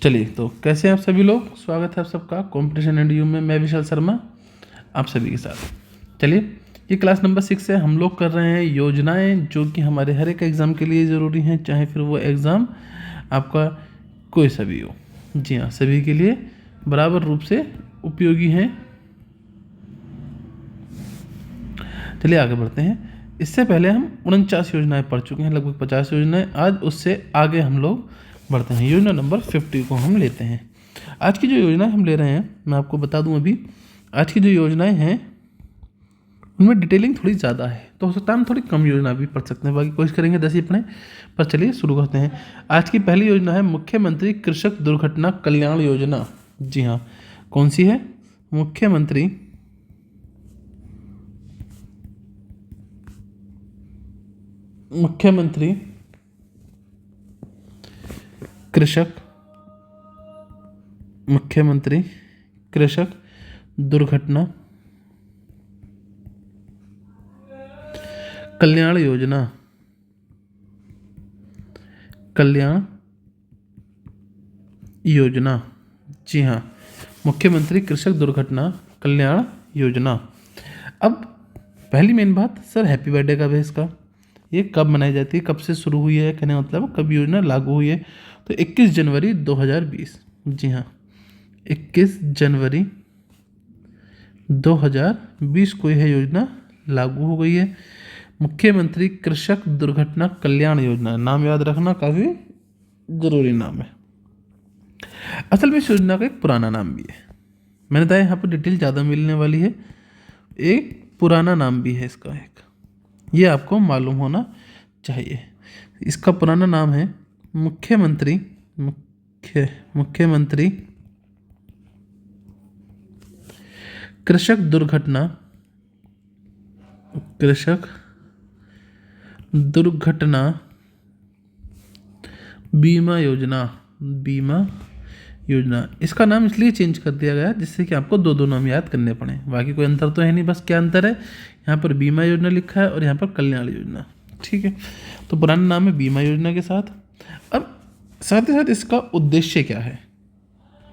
चलिए, तो कैसे हैं आप सभी लोग। स्वागत है आप सबका कॉम्पिटिशन एंड यू में। मैं विशाल शर्मा आप सभी के साथ। चलिए, ये क्लास नंबर 6 है। हम लोग कर रहे हैं योजनाएं जो कि हमारे हर एक एग्ज़ाम के लिए ज़रूरी हैं, चाहे फिर वो एग्ज़ाम आपका कोई सा भी हो। जी हाँ, सभी के लिए बराबर रूप से उपयोगी हैं। चलिए आगे बढ़ते हैं। इससे पहले हम 49 योजनाएं पढ़ चुके हैं, लगभग 50 योजनाएं। आज उससे आगे हम लोग बढ़ते हैं। योजना नंबर 50 को हम लेते हैं। आज की जो योजनाएं हम ले रहे हैं, मैं आपको बता दूं अभी। आज की जो योजनाएं हैं उनमें डिटेलिंग थोड़ी ज़्यादा है, तो हो सकता है हम थोड़ी कम योजना भी पढ़ सकते हैं, बाकी कोशिश करेंगे 10 ही पढ़ें। पर चलिए शुरू करते हैं। आज की पहली योजना है मुख्यमंत्री कृषक दुर्घटना कल्याण योजना। जी हाँ, कौन सी है? मुख्यमंत्री कृषक मुख्यमंत्री कृषक दुर्घटना कल्याण योजना। जी हाँ, मुख्यमंत्री कृषक दुर्घटना कल्याण योजना। अब पहली मेन बात, सर हैप्पी बर्थडे कब है इसका? ये कब मनाई जाती है, कब से शुरू हुई है, कहने का मतलब कब योजना लागू हुई है? तो 21 जनवरी 2020। जी हाँ, 21 जनवरी 2020 को यह योजना लागू हो गई है। मुख्यमंत्री कृषक दुर्घटना कल्याण योजना, नाम याद रखना, काफ़ी ज़रूरी नाम है। असल में इस योजना का एक पुराना नाम भी है। मैंने बताया यहाँ पर डिटेल ज़्यादा मिलने वाली है। एक पुराना नाम भी है इसका, एक ये आपको मालूम होना चाहिए। इसका पुराना नाम है मुख्यमंत्री कृषक दुर्घटना बीमा योजना। इसका नाम इसलिए चेंज कर दिया गया जिससे कि आपको दो नाम याद करने पड़े। बाकी कोई अंतर तो है नहीं, बस क्या अंतर है, यहाँ पर बीमा योजना लिखा है और यहाँ पर कल्याण योजना। ठीक है, तो पुराना नाम है बीमा योजना के साथ। अब साथ ही साथ इसका उद्देश्य क्या है,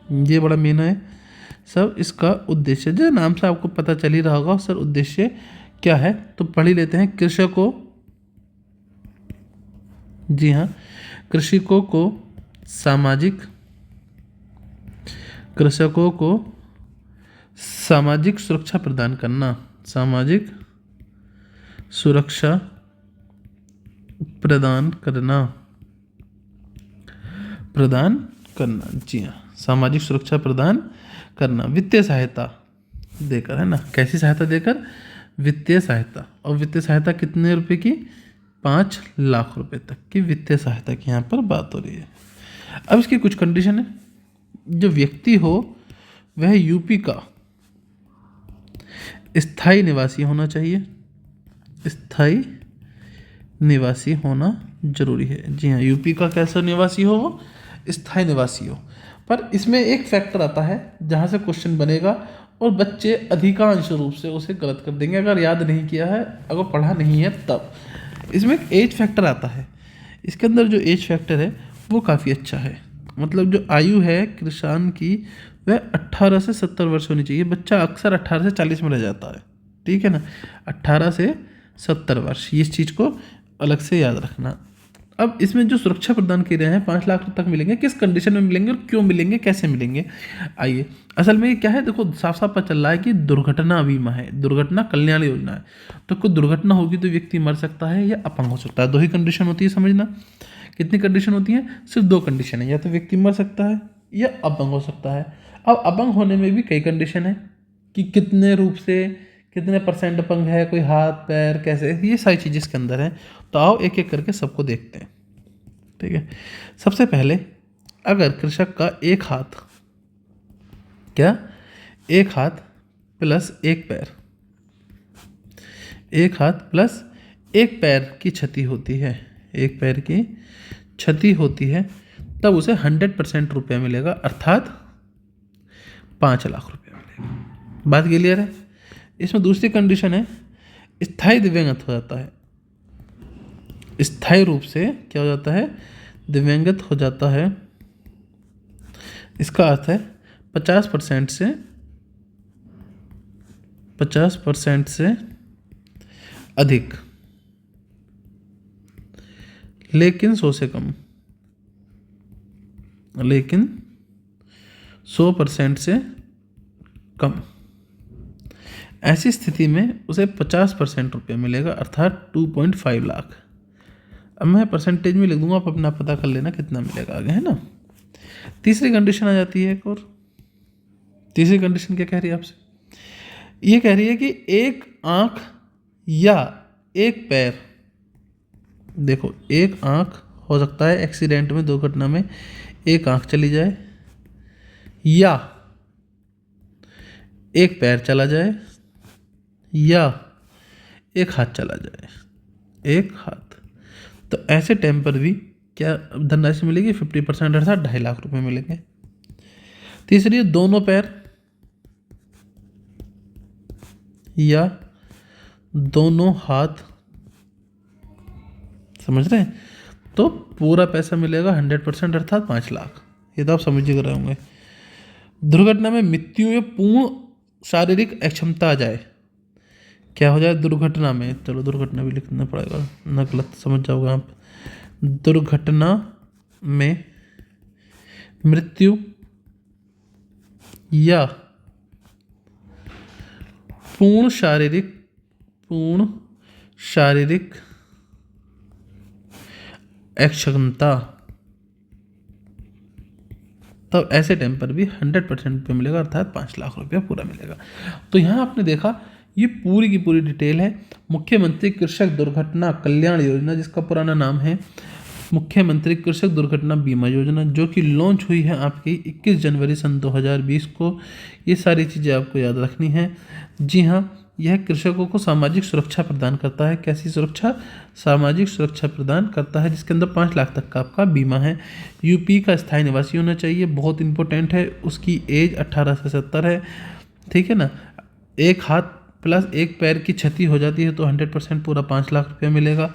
ये बड़ा मेन है सब। इसका उद्देश्य जो नाम से आपको पता चल ही रहा होगा, सर उद्देश्य क्या है, तो पढ़ ही लेते हैं। कृषकों को सामाजिक सुरक्षा प्रदान करना। जी हाँ, सामाजिक सुरक्षा प्रदान करना वित्तीय सहायता देकर, है ना। कैसी सहायता देकर? वित्तीय सहायता। और वित्तीय सहायता कितने रुपए की? 5 लाख रुपए तक की वित्तीय सहायता की यहाँ पर बात हो रही है। अब इसकी कुछ कंडीशन है। जो व्यक्ति हो वह यूपी का स्थायी निवासी होना चाहिए। स्थायी निवासी होना जरूरी है। जी हाँ, यूपी का कैसा निवासी हो? वो स्थायी निवासी हो। पर इसमें एक फैक्टर आता है जहाँ से क्वेश्चन बनेगा और बच्चे अधिकांश रूप से उसे गलत कर देंगे अगर याद नहीं किया है, अगर पढ़ा नहीं है तब। इसमें एक एज फैक्टर आता है। इसके अंदर जो एज फैक्टर है वो काफ़ी अच्छा है। मतलब जो आयु है किसान की वह 18 से 70 वर्ष होनी चाहिए। बच्चा अक्सर 18 से 40 में रह जाता है, ठीक है ना। 18 से 70 वर्ष, ये इस चीज़ को अलग से याद रखना। अब इसमें जो सुरक्षा प्रदान किए गए हैं 5 लाख तक मिलेंगे, किस कंडीशन में मिलेंगे और क्यों मिलेंगे, कैसे मिलेंगे? आइए, असल में ये क्या है, देखो साफ साफ पता चल रहा है कि दुर्घटना बीमा है, दुर्घटना कल्याण योजना है। तो कोई दुर्घटना होगी तो व्यक्ति मर सकता है या अपंग हो सकता है। 2 ही कंडीशन होती है, समझना। कितनी कंडीशन होती है? सिर्फ 2 कंडीशन है, या तो व्यक्ति मर सकता है या अपंग हो सकता है। अब अपंग होने में भी कई कंडीशन है कि कितने रूप से, कितने % अपंग है, कोई हाथ पैर कैसे, ये सारी चीज़ें इसके अंदर हैं। तो आओ एक एक करके सबको देखते हैं, ठीक है। सबसे पहले, अगर कृषक का एक हाथ प्लस एक पैर की क्षति होती है, तब उसे 100% रुपया मिलेगा, अर्थात 5 लाख रुपया मिलेगा। बात क्लियर है? इसमें दूसरी कंडीशन है, स्थायी दिव्यांगत हो जाता है। स्थायी रूप से क्या हो जाता है? दिव्यांगत हो जाता है इसका अर्थ है 50% से अधिक, लेकिन 100 से कम, लेकिन 100% से कम। ऐसी स्थिति में उसे 50% रुपये मिलेगा, अर्थात 2.5 लाख। अब मैं परसेंटेज में लिख दूंगा, आप अपना पता कर लेना कितना मिलेगा आगे, है ना। तीसरी कंडीशन आ जाती है एक और। तीसरी कंडीशन क्या कह रही है आपसे? ये कह रही है कि एक आंख या एक पैर, देखो एक आंख हो सकता है एक्सीडेंट में, दुर्घटना में एक आंख चली जाए, या एक पैर चला जाए, या एक हाथ चला जाए, एक हाथ। तो ऐसे टाइम पर भी क्या धनराशि मिलेगी? 50%, अर्थात 2.5 लाख रुपए मिलेंगे। तीसरी, दोनों पैर या दोनों हाथ, समझ रहे हैं? तो पूरा पैसा मिलेगा 100%, अर्थात 5 लाख। ये तो आप समझ ही रहे होंगे। दुर्घटना में मृत्यु या पूर्ण शारीरिक अक्षमता आ जाए, क्या हो जाए दुर्घटना में? चलो दुर्घटना भी लिखना पड़ेगा, ना गलत समझ जाओगे आप। दुर्घटना में मृत्यु या पूर्ण शारीरिक अक्षमता, तब ऐसे टाइम पर भी 100% पे मिलेगा, अर्थात 5 लाख रुपया पूरा मिलेगा। तो यहाँ आपने देखा, ये पूरी की पूरी डिटेल है मुख्यमंत्री कृषक दुर्घटना कल्याण योजना, जिसका पुराना नाम है मुख्यमंत्री कृषक दुर्घटना बीमा योजना, जो कि लॉन्च हुई है आपकी 21 जनवरी सन 2020 को। ये सारी चीज़ें आपको याद रखनी है। जी हाँ, यह कृषकों को सामाजिक सुरक्षा प्रदान करता है। कैसी सुरक्षा? सामाजिक सुरक्षा प्रदान करता है, जिसके अंदर 5 लाख तक का आपका बीमा है। यूपी का स्थायी निवासी होना चाहिए, बहुत इंपॉर्टेंट है। उसकी एज 18 से 70 है, ठीक है ना। एक हाथ प्लस एक पैर की क्षति हो जाती है तो 100% पूरा 5 लाख रुपया मिलेगा।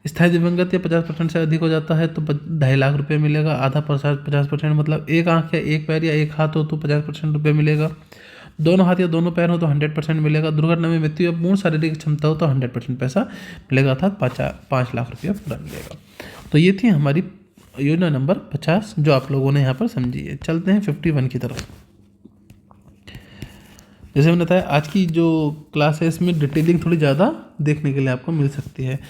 स्थायी दिव्यांगत या 50% से अधिक हो जाता है तो 2.5 लाख रुपये मिलेगा। आधा 50% मतलब एक आंख या एक पैर या एक हाथ हो तो 50% रुपये मिलेगा। दोनों हाथ या दोनों पैर हो तो 100% मिलेगा। दुर्घटना में मृत्यु या पूर्ण शारीरिक क्षमता हो तो 100% पैसा मिलेगा, अर्थात 5 लाख रुपया पूरा मिलेगा। तो ये थी हमारी योजना नंबर 50, जो आप लोगों ने यहाँ पर समझी है। चलते हैं 51 की तरफ। जैसे मैंने बताया, आज की जो क्लास है इसमें डिटेलिंग थोड़ी ज़्यादा देखने के लिए आपको मिल सकती है।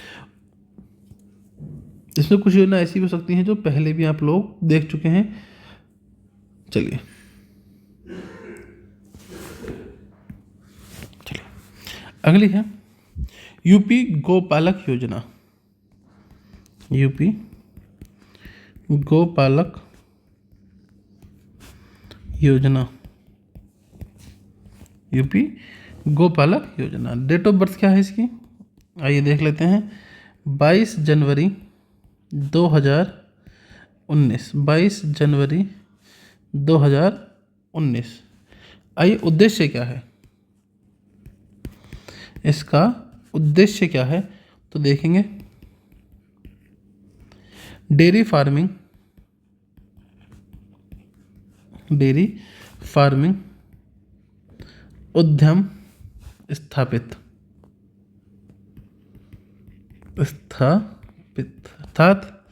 इसमें कुछ योजना ऐसी हो सकती हैं जो पहले भी आप लोग देख चुके हैं। चलिए अगली है यूपी गोपालक योजना। यूपी गोपालक योजना, यूपी गोपालक योजना। डेट ऑफ बर्थ क्या है इसकी? आइए देख लेते हैं। 22 जनवरी 2019, 22 जनवरी 2019। आइए उद्देश्य क्या है इसका? उद्देश्य क्या है तो देखेंगे। डेयरी फार्मिंग उद्यम स्थापित अर्थात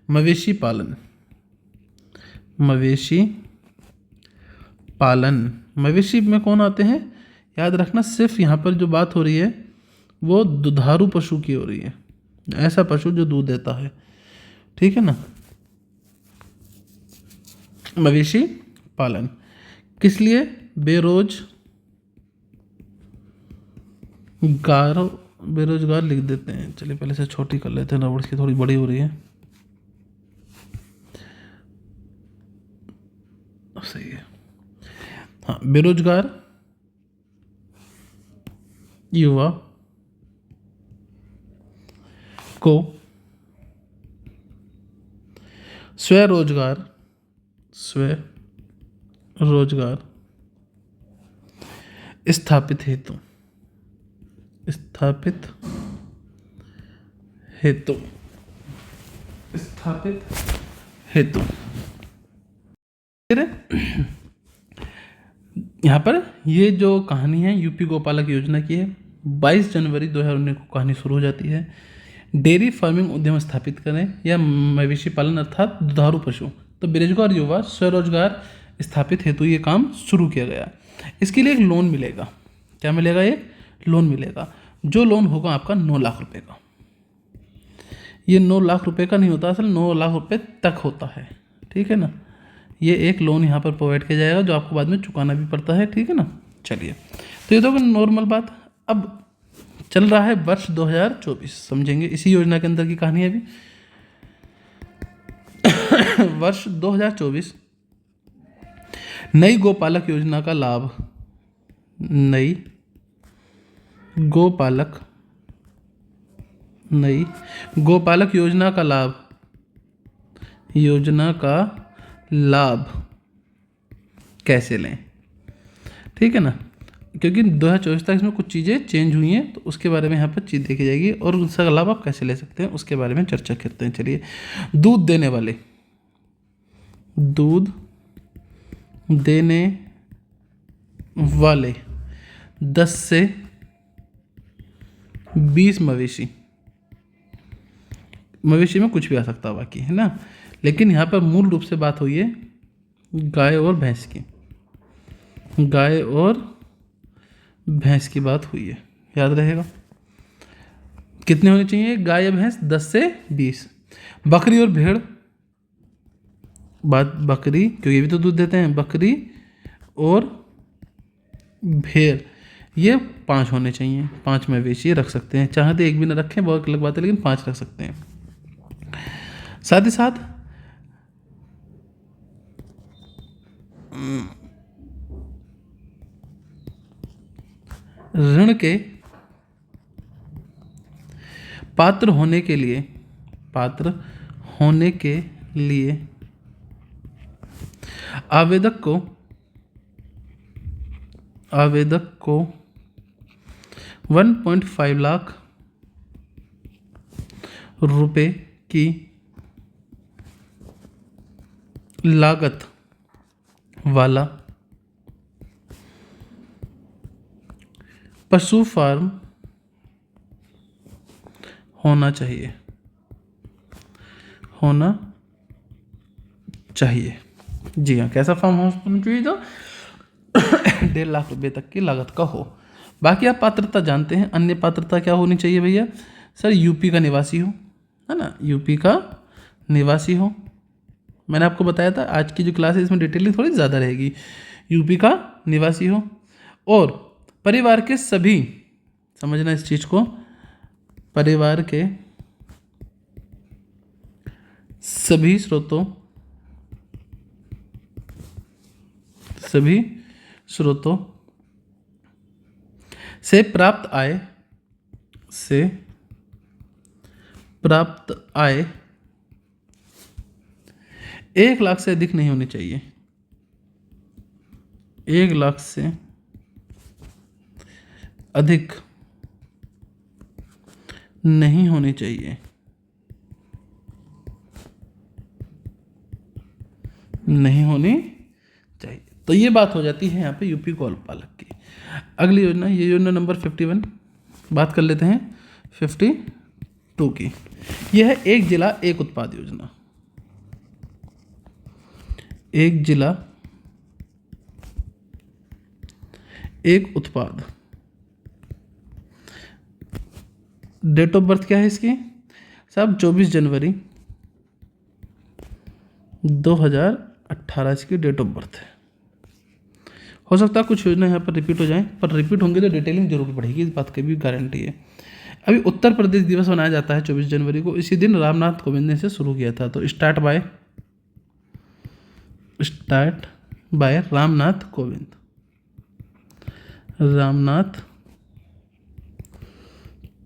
मवेशी पालन। मवेशी में कौन आते हैं? याद रखना, सिर्फ यहाँ पर जो बात हो रही है वो दुधारू पशु की हो रही है, ऐसा पशु जो दूध देता है, ठीक है ना। मवेशी पालन किस लिए? बेरोजगार लिख देते हैं। चलिए पहले से छोटी कर लेते हैं, नंबर की थोड़ी बड़ी हो रही है। सही है, हाँ। बेरोजगार युवा को स्वरोजगार स्थापित हेतु यहाँ पर ये जो कहानी है यूपी गोपालक योजना की है। 22 जनवरी 2019 को कहानी शुरू हो जाती है। डेयरी फार्मिंग उद्यम स्थापित करें या मवेशी पालन अर्थात दुधारू पशु। तो बेरोजगार युवा स्वरोजगार स्थापित हेतु ये काम शुरू किया गया। इसके लिए एक लोन मिलेगा। क्या मिलेगा? एक लोन मिलेगा, जो लोन होगा आपका 9 लाख रुपए का। ये 9 लाख रुपए का नहीं होता, असल 9 लाख रुपए तक होता है, ठीक है ना। ये एक लोन यहाँ पर प्रोवाइड किया जाएगा जो आपको बाद में चुकाना भी पड़ता है, ठीक है ना। चलिए, तो ये तो नॉर्मल बात। अब चल रहा है वर्ष 2024, समझेंगे इसी योजना के अंदर की कहानी है अभी। वर्ष 2024, नई गोपालक योजना का लाभ, नई गोपालक योजना का लाभ कैसे लें, ठीक है ना। क्योंकि 2024 तक इसमें कुछ चीज़ें चेंज हुई हैं, तो उसके बारे में यहाँ पर चीज़ देखी जाएगी और उसका लाभ आप कैसे ले सकते हैं उसके बारे में चर्चा करते हैं। चलिए, दूध देने वाले 10 से 20 मवेशी में कुछ भी आ सकता है बाकी, है ना। लेकिन यहाँ पर मूल रूप से बात हुई है गाय और भैंस की बात हुई है, याद रहेगा। कितने होने चाहिए गाय या भैंस? 10 से 20। बकरी और भेड़, बकरी क्योंकि ये भी तो दूध देते हैं, बकरी और भेड़ ये 5 होने चाहिए। 5 मवेशी रख सकते हैं, चाहे तो एक भी ना रखें, बहुत अलग बात है, लेकिन 5 रख सकते हैं। साथ ही साथ ऋण के पात्र होने के लिए आवेदक को 1.5 लाख रुपए की लागत वाला पशु फार्म होना चाहिए। जी हाँ, कैसा फार्म हाउस होना चाहिए? तो 1.5 लाख रुपए तक की लागत का हो। बाकी आप पात्रता जानते हैं। अन्य पात्रता क्या होनी चाहिए भैया? सर यूपी का निवासी हो, है ना, यूपी का निवासी हो। मैंने आपको बताया था आज की जो क्लास है इसमें डिटेलिंग थोड़ी ज़्यादा रहेगी। यूपी का निवासी हो और परिवार के सभी, समझना इस चीज़ को, परिवार के सभी स्रोतों से प्राप्त आय 1 लाख से अधिक नहीं होनी चाहिए। 1 लाख से अधिक नहीं होनी चाहिए। तो ये बात हो जाती है यहाँ पे यूपी गोपालक की। अगली योजना, ये योजना नंबर 51, बात कर लेते हैं 52 की। यह है एक जिला एक उत्पाद योजना। एक जिला एक उत्पाद। डेट ऑफ बर्थ क्या है इसकी? साहब 24 जनवरी 2018 इसकी डेट ऑफ बर्थ है। हो सकता है कुछ योजना यहाँ पर रिपीट हो जाए, पर रिपीट होंगे तो डिटेलिंग जरूर पड़ेगी, इस बात की भी गारंटी है। अभी उत्तर प्रदेश दिवस मनाया जाता है 24 जनवरी को। इसी दिन रामनाथ कोविंद ने इसे शुरू किया था। तो स्टार्ट बाय रामनाथ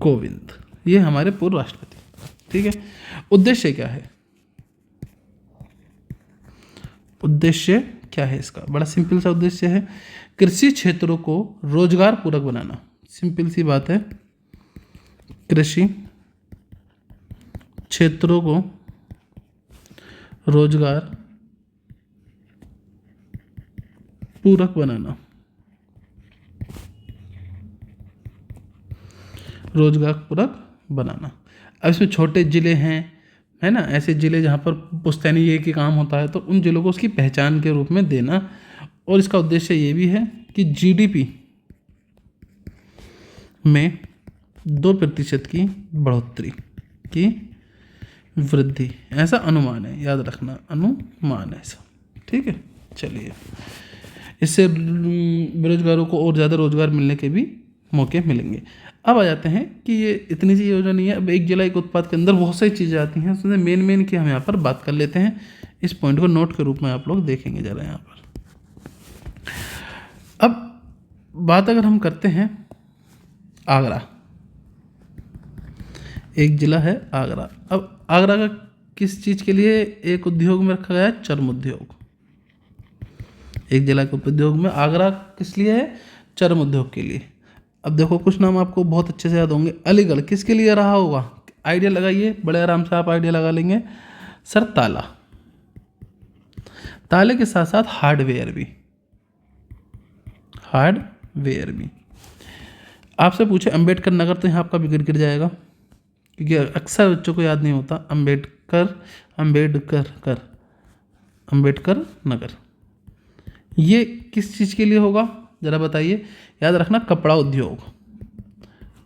कोविंद, ये हमारे पूर्व राष्ट्रपति, ठीक है। उद्देश्य क्या है? इसका बड़ा सिंपल सा उद्देश्य है, कृषि क्षेत्रों को रोजगार पूरक बनाना। सिंपल सी बात है, कृषि क्षेत्रों को रोजगार पूरक बनाना, रोजगार पूरक बनाना। अब इसमें छोटे जिले हैं, है ना, ऐसे जिले जहाँ पर पुश्तैनी ये की काम होता है, तो उन जिलों को उसकी पहचान के रूप में देना। और इसका उद्देश्य ये भी है कि जीडीपी में 2% की बढ़ोतरी की वृद्धि, ऐसा अनुमान है, याद रखना अनुमान है ऐसा, ठीक है। चलिए, इससे बेरोजगारों को और ज़्यादा रोजगार मिलने के भी मौके मिलेंगे। अब आ जाते हैं कि ये इतनी सी योजना नहीं है, अब एक जिला एक उत्पाद के अंदर बहुत सारी चीज़ें आती हैं, उसमें मेन की हम यहाँ पर बात कर लेते हैं। इस पॉइंट को नोट के रूप में आप लोग देखेंगे ज़रा यहाँ पर। अब बात अगर हम करते हैं आगरा, एक जिला है आगरा। अब आगरा का किस चीज़ के लिए एक उद्योग में रखा गया है? चर्म उद्योग। एक जिला के उद्योग में आगरा किस लिए है? चर्म उद्योग के लिए। अब देखो कुछ नाम आपको बहुत अच्छे से याद होंगे। अलीगढ़ किसके लिए रहा होगा? आइडिया लगाइए, बड़े आराम से आप आइडिया लगा लेंगे। सर ताला, ताले के साथ साथ हार्डवेयर भी, हार्डवेयर भी। आपसे पूछे अंबेडकर नगर, तो यहाँ आपका भी गिर जाएगा, क्योंकि अक्सर बच्चों को याद नहीं होता। अंबेडकर अंबेडकर नगर, ये किस चीज़ के लिए होगा ज़रा बताइए। याद रखना, कपड़ा उद्योग,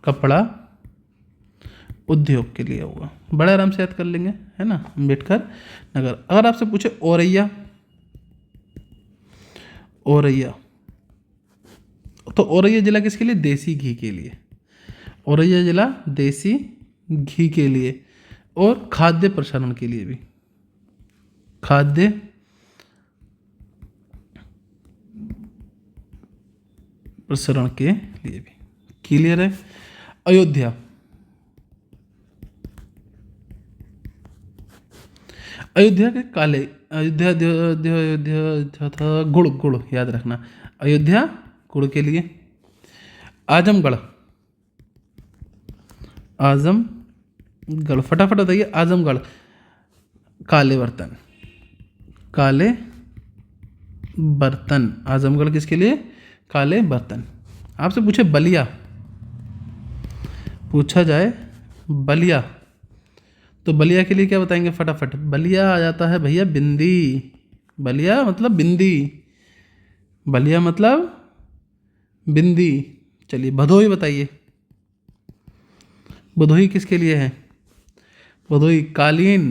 कपड़ा उद्योग के लिए होगा। बड़े आराम से याद कर लेंगे, है ना, अंबेडकर नगर। अगर आपसे पूछे औरैया, औरैया, तो औरैया जिला किसके लिए? देसी घी के लिए। औरैया जिला देसी घी के लिए और खाद्य प्रसारण के लिए भी, खाद्य प्रसारण के लिए भी। क्लियर है? अयोध्या, अयोध्या के काले, अयोध्या था गुड़, गुड़ याद रखना, अयोध्या गुड़ के लिए। आजमगढ़, आजमगढ़ फटाफट बताइए। आजमगढ़ काले बर्तन, काले बर्तन, आजमगढ़ किसके लिए? काले बर्तन। आपसे पूछे बलिया, पूछा जाए बलिया, तो बलिया के लिए क्या बताएंगे फटाफट? बलिया आ जाता है भैया बिंदी, बलिया मतलब बिंदी, बलिया मतलब बिंदी। चलिए भदोही बताइए, भदोही किसके लिए है? भदोही कालीन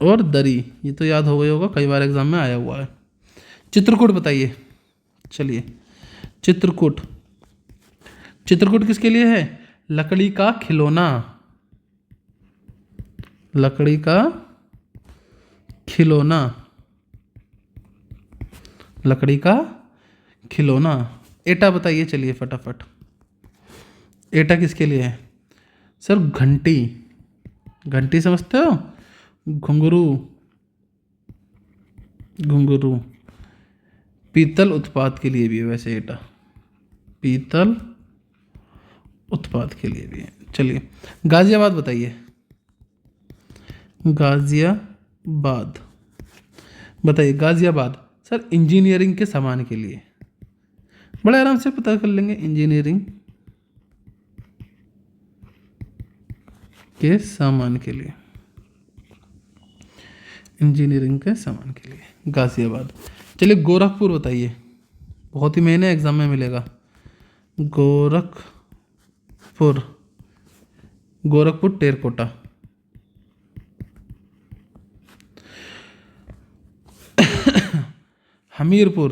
और दरी, ये तो याद हो गया होगा, कई बार एग्जाम में आया हुआ है। चित्रकूट बताइए, चलिए चित्रकूट, चित्रकूट किसके लिए है? लकड़ी का खिलौना, लकड़ी का खिलौना, लकड़ी का खिलौना। एटा बताइए चलिए फटाफट, एटा किसके लिए है? सर घंटी, घंटी समझते हो? घुंघरू, घुंघरू। पीतल उत्पाद के लिए भी है वैसे एटा, पीतल उत्पाद के लिए भी है। चलिए गाजियाबाद बताइए, गाजियाबाद बताइए, गाजियाबाद सर इंजीनियरिंग के सामान के लिए, बड़े आराम से पता कर लेंगे, इंजीनियरिंग के सामान के लिए, इंजीनियरिंग के सामान के लिए गाजियाबाद। चलिए गोरखपुर बताइए, बहुत ही मेन है, एग्जाम में मिलेगा। गोरखपुर, गोरखपुर टेरकोटा। हमीरपुर,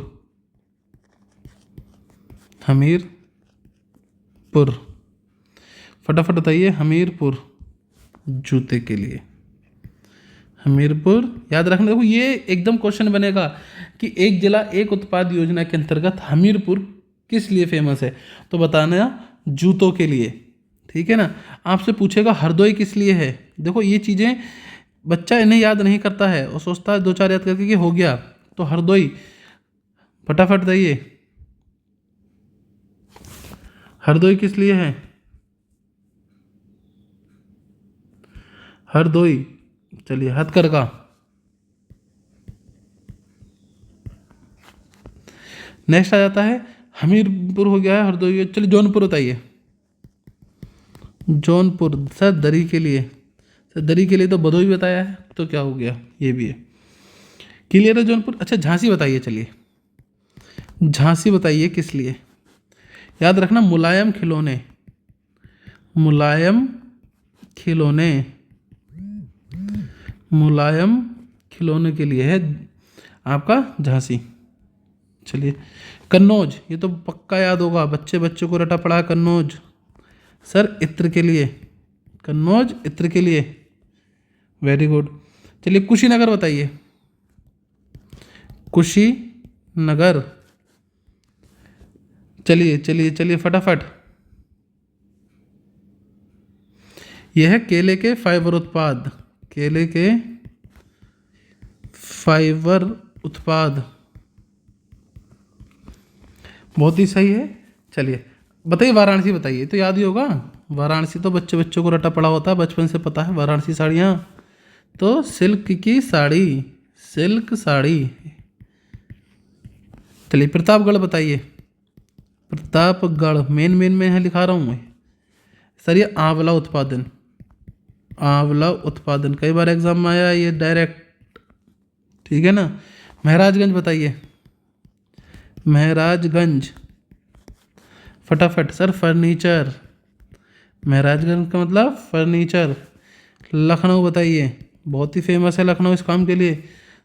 हमीरपुर फटाफट बताइए, हमीरपुर जूते के लिए, हमीरपुर याद रखना। देखो ये एकदम क्वेश्चन बनेगा कि एक जिला एक उत्पाद योजना के अंतर्गत हमीरपुर किस लिए फेमस है, तो बताना जूतों के लिए, ठीक है ना। आपसे पूछेगा हरदोई किस लिए है, देखो ये चीज़ें बच्चा इन्हें याद नहीं करता है और सोचता है दो चार याद करके कि हो गया, तो हरदोई फटाफट बताइए, हरदोई किस लिए है? हरदोई, चलिए हथकरघा, नेक्स्ट आ जाता है हमीरपुर हो गया है, हरदोई हो गया। चलिए जौनपुर बताइए। जौनपुर सर दरी के लिए, सर दरी के लिए तो भदोही बताया है, तो क्या हो गया, ये भी है। क्लियर है जौनपुर। अच्छा झांसी बताइए, चलिए झांसी बताइए किस लिए। याद रखना मुलायम खिलौने, मुलायम खिलौने, मुलायम खिलौने के लिए है आपका झांसी। चलिए कन्नौज, ये तो पक्का याद होगा, बच्चे बच्चों को रटा पड़ा कन्नौज। सर इत्र के लिए, कन्नौज इत्र के लिए, वेरी गुड। चलिए कुशीनगर बताइए, कुशीनगर। चलिए चलिए चलिए फटाफट। यह है केले के फाइबर उत्पाद, केले के फाइबर उत्पाद, बहुत ही सही है। चलिए बताइए वाराणसी बताइए, तो याद ही होगा, वाराणसी तो बच्चे बच्चों को रटा पड़ा होता है, बचपन से पता है। वाराणसी साड़ियाँ तो सिल्क की साड़ी, सिल्क साड़ी। चलिए प्रतापगढ़ बताइए, प्रतापगढ़ मेन में है, लिखा रहा हूँ मैं सर। ये आंवला उत्पादन, आंवला उत्पादन कई बार एग्जाम में आया ये डायरेक्ट, ठीक है ना। महाराजगंज बताइए, महाराजगंज फटाफट सर। फर्नीचर, महाराजगंज का मतलब फर्नीचर। लखनऊ बताइए, बहुत ही फेमस है लखनऊ इस काम के लिए।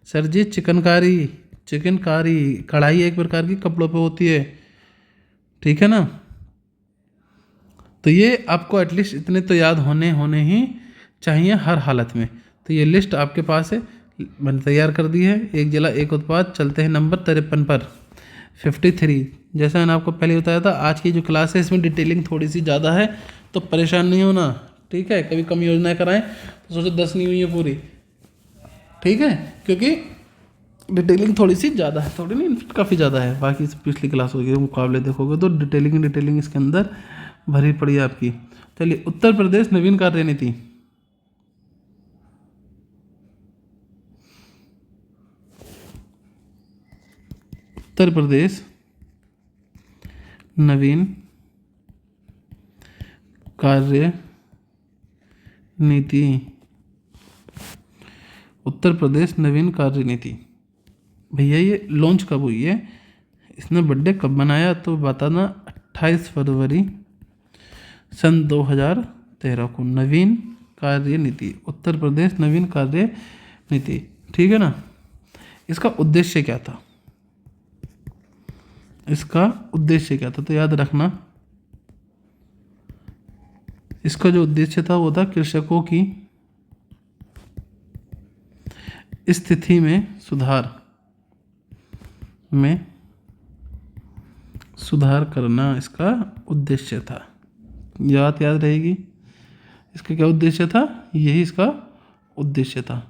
सर जी चिकनकारी, चिकनकारी कढ़ाई एक प्रकार की कपड़ों पे होती है, ठीक है ना। तो ये आपको एटलीस्ट इतने तो याद होने ही चाहिए हर हालत में। तो ये लिस्ट आपके पास है, मैंने तैयार कर दी है। एक जिला एक उत्पाद। चलते हैं नंबर 53 पर, 53। जैसा मैंने आपको पहले बताया था, आज की जो क्लास है इसमें डिटेलिंग थोड़ी सी ज़्यादा है, तो परेशान नहीं होना, ठीक है। कभी कम योजनाएं कराएं तो सोचो 10 नहीं हुई है पूरी, ठीक है, क्योंकि डिटेलिंग थोड़ी सी ज़्यादा है, थोड़ी नहीं काफ़ी ज़्यादा है। बाकी पिछली क्लासों के मुकाबले देखोगे तो डिटेलिंग इसके अंदर भरी पड़ी है आपकी। चलिए उत्तर प्रदेश नवीन कार्य नीति, उत्तर प्रदेश नवीन कार्य नीति, उत्तर प्रदेश नवीन कार्य नीति। भैया ये लॉन्च कब हुई है, इसने बर्थडे कब मनाया, तो बताना। 28 फरवरी सन 2013 को नवीन कार्य नीति, उत्तर प्रदेश नवीन कार्य नीति, ठीक है ना। इसका उद्देश्य क्या था, इसका उद्देश्य क्या था, तो याद रखना इसका जो उद्देश्य था वो था कृषकों की स्थिति में सुधार करना, इसका उद्देश्य था। याद रहेगी, इसका क्या उद्देश्य था, यही इसका उद्देश्य था।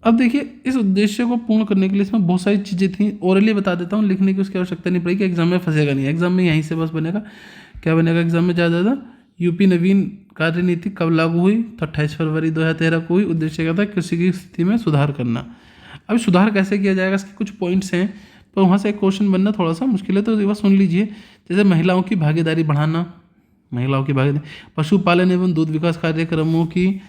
अब देखिए इस उद्देश्य को पूर्ण करने के लिए इसमें बहुत सारी चीज़ें थी, ओरली बता देता हूँ, लिखने की उसकी आवश्यकता नहीं पड़ेगी, एग्जाम में फंसेगा नहीं। एग्जाम में यहीं से बस बनेगा, क्या बनेगा एग्जाम में ज़्यादा ज़्यादा, यूपी नवीन कार्य नीति कब लागू हुई, तो 28 फरवरी 2013 को हुई। उद्देश्य क्या था, कृषि की स्थिति में सुधार करना। अब सुधार कैसे किया जाएगा, इसके कुछ पॉइंट्स हैं, पर वहाँ से एक क्वेश्चन बनना थोड़ा सा मुश्किल है, तो एक बार सुन लीजिए। जैसे महिलाओं की भागीदारी बढ़ाना, महिलाओं की भागीदारी, पशुपालन एवं दूध विकास कार्यक्रमों की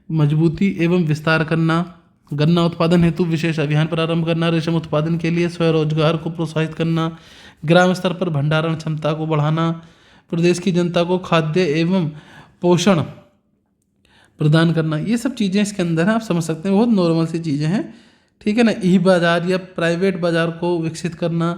मजबूती एवं विस्तार करना, गन्ना उत्पादन हेतु विशेष अभियान प्रारंभ करना, रेशम उत्पादन के लिए स्वरोजगार को प्रोत्साहित करना, ग्राम स्तर पर भंडारण क्षमता को बढ़ाना, प्रदेश की जनता को खाद्य एवं पोषण प्रदान करना। ये सब चीज़ें इसके अंदर हैं, आप समझ सकते हैं, बहुत नॉर्मल सी चीज़ें हैं, ठीक है ना। ई बाज़ार या प्राइवेट बाज़ार को विकसित करना,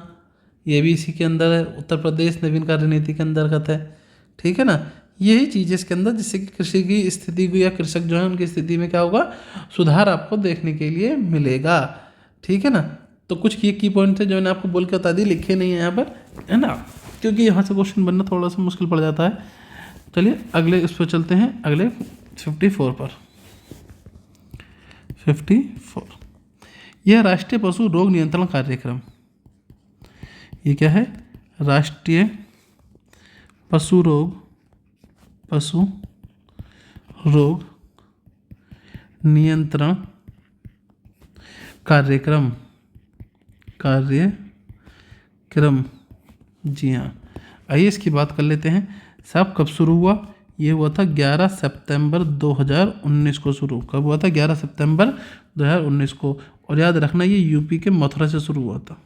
ये भी इसी के अंदर है, उत्तर प्रदेश नवीन कार्य नीति के अंतर्गत है, ठीक है ना। यही चीज़ इसके अंदर, जिससे कि कृषि की स्थिति को या कृषक जो है उनकी स्थिति में क्या होगा, सुधार आपको देखने के लिए मिलेगा, ठीक है ना। तो कुछ की पॉइंट थे जो मैंने आपको बोल के बता दी, लिखे नहीं है यहाँ पर, है ना, क्योंकि यहाँ से क्वेश्चन बनना थोड़ा सा मुश्किल पड़ जाता है। चलिए अगले इस पर चलते हैं, अगले 54 पर। 54 यह राष्ट्रीय पशु रोग नियंत्रण कार्यक्रम, ये क्या है, राष्ट्रीय पशु रोग नियंत्रण कार्यक्रम जी हाँ, आइए इसकी बात कर लेते हैं। साहब कब शुरू हुआ? ये हुआ था 11 सितंबर 2019 को शुरू। कब हुआ था? 11 सितंबर 2019 को। और याद रखना ये यूपी के मथुरा से शुरू हुआ था।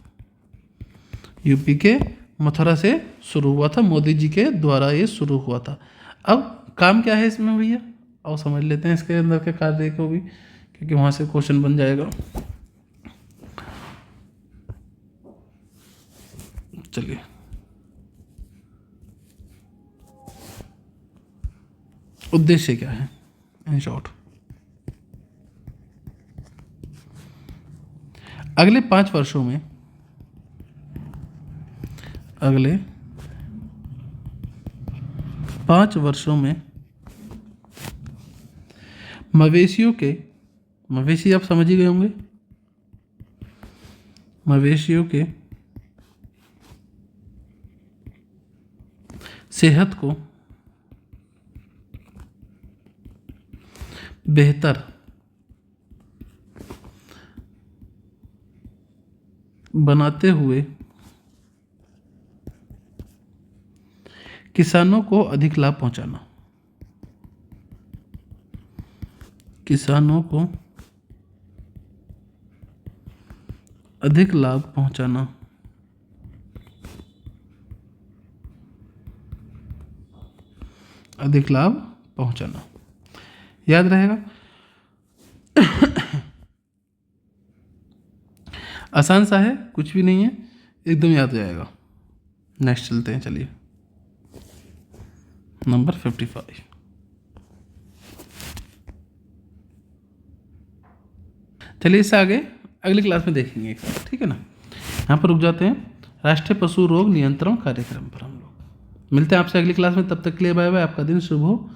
यूपी के मथुरा से शुरू हुआ था, मोदी जी के द्वारा ये शुरू हुआ था। अब काम क्या है इसमें भैया, और समझ लेते हैं इसके अंदर के कार्य को भी, क्योंकि वहाँ से क्वेश्चन बन जाएगा। चलिए, उद्देश्य क्या है इन शॉर्ट? अगले 5 वर्षों में, अगले 5 वर्षों में मवेशियों के, मवेशी आप समझ ही गए होंगे, मवेशियों के सेहत को बेहतर बनाते हुए किसानों को अधिक लाभ पहुंचाना, किसानों को अधिक लाभ पहुंचाना, अधिक लाभ पहुंचाना। याद रहेगा? आसान सा है, कुछ भी नहीं है, एकदम याद हो जाएगा। नेक्स्ट चलते हैं, चलिए नंबर 55। चलिए इससे आगे अगली क्लास में देखेंगे एक साथ, ठीक है ना। यहाँ पर रुक जाते हैं। राष्ट्रीय पशु रोग नियंत्रण कार्यक्रम पर हम लोग मिलते हैं आपसे अगली क्लास में। तब तक के लिए बाय बाय, आपका दिन शुभ हो।